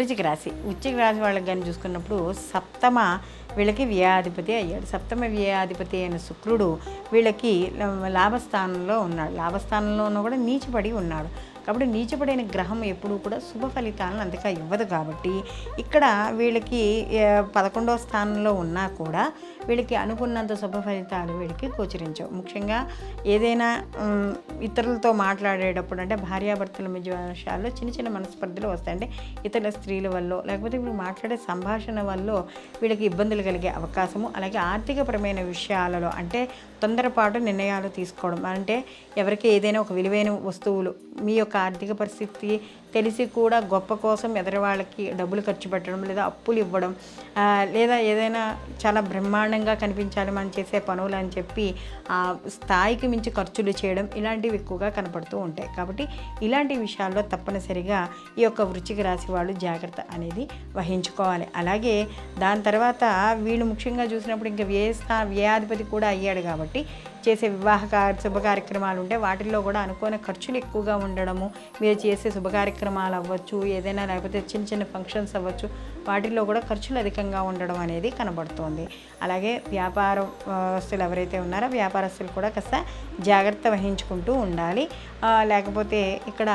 వృశ్చిక రాశి వాళ్ళకి కానీ చూసుకున్నప్పుడు సప్తమ వీళ్ళకి వ్యయాధిపతి అయ్యాడు. సప్తమ వ్యయాధిపతి అయిన శుక్రుడు వీళ్ళకి లాభస్థానంలో ఉన్నాడు. లాభస్థానంలోనూ కూడా నీచపడి ఉన్నాడు. కాబట్టి నీచపడిన గ్రహం ఎప్పుడూ కూడా శుభ ఫలితాలను అంతగా ఇవ్వదు. కాబట్టి ఇక్కడ వీళ్ళకి 11వ స్థానంలో ఉన్నా కూడా వీళ్ళకి అనుకున్నంత శుభ ఫలితాలు వీళ్ళకి గోచరించవు. ముఖ్యంగా ఏదైనా ఇతరులతో మాట్లాడేటప్పుడు అంటే భార్యాభర్తల మధ్య విషయాల్లో చిన్న చిన్న మనస్పర్ధలు వస్తాయి. అంటే ఇతర స్త్రీల వల్ల లేకపోతే వీళ్ళు మాట్లాడే సంభాషణ వల్ల వీళ్ళకి ఇబ్బందులు కలిగే అవకాశము. అలాగే ఆర్థికపరమైన విషయాలలో అంటే తొందరపాటు నిర్ణయాలు తీసుకోవడం, అంటే ఎవరికి ఏదైనా ఒక విలువైన వస్తువులు మీ యొక్క ఆర్థిక పరిస్థితి తెలిసి కూడా గొప్ప కోసం ఎదురు వాళ్ళకి డబ్బులు ఖర్చు పెట్టడం, లేదా అప్పులు ఇవ్వడం, లేదా ఏదైనా చాలా బ్రహ్మాండంగా కనిపించాలి మనం చేసే పనులు అని చెప్పి ఆ స్థాయికి మించి ఖర్చులు చేయడం, ఇలాంటివి ఎక్కువగా కనపడుతూ ఉంటాయి. కాబట్టి ఇలాంటి విషయాల్లో తప్పనిసరిగా ఈ యొక్క వృశ్చిక రాశి వాళ్ళు జాగ్రత్త అనేది వహించుకోవాలి. అలాగే దాని తర్వాత వీళ్ళు ముఖ్యంగా చూసినప్పుడు ఇంకా వ్యయాధిపతి కూడా అయ్యాడు. కాబట్టి చేసే శుభ కార్యక్రమాలు ఉంటే వాటిల్లో కూడా అనుకోని ఖర్చులు ఎక్కువగా ఉండడము, మీరు చేసే శుభ కార్యక్రమాలు అవ్వచ్చు, ఏదైనా లేకపోతే చిన్న చిన్న ఫంక్షన్స్ అవ్వచ్చు, వాటిల్లో కూడా ఖర్చులు అధికంగా ఉండడం అనేది కనబడుతోంది. అలాగే వ్యాపారస్తులు ఎవరైతే ఉన్నారో వ్యాపారస్తులు కూడా కాస్త జాగ్రత్త వహించుకుంటూ ఉండాలి. లేకపోతే ఇక్కడ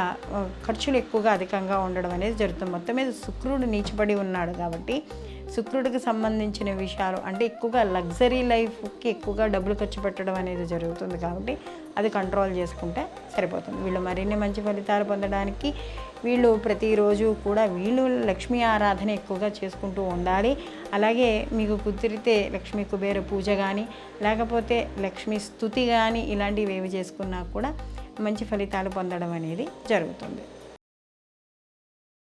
ఖర్చులు ఎక్కువగా అధికంగా ఉండడం అనేది జరుగుతుంది. మొత్తం మీద శుక్రుడు నీచబడి ఉన్నాడు కాబట్టి శుక్రుడికి సంబంధించిన విషయాలు అంటే ఎక్కువగా లగ్జరీ లైఫ్కి ఎక్కువగా డబ్బులు ఖర్చు పెట్టడం అనేది జరుగుతుంది. కాబట్టి అది కంట్రోల్ చేసుకుంటే సరిపోతుంది. వీళ్ళు మరిన్ని మంచి ఫలితాలు పొందడానికి వీళ్ళు ప్రతిరోజు కూడా లక్ష్మీ ఆరాధన ఎక్కువగా చేసుకుంటూ ఉండాలి. అలాగే మీకు కుదిరితే లక్ష్మీ కుబేర పూజ కానీ లేకపోతే లక్ష్మీ స్తుతి కానీ ఇలాంటివి ఏవి చేసుకున్నా కూడా మంచి ఫలితాలు పొందడం అనేది జరుగుతుంది.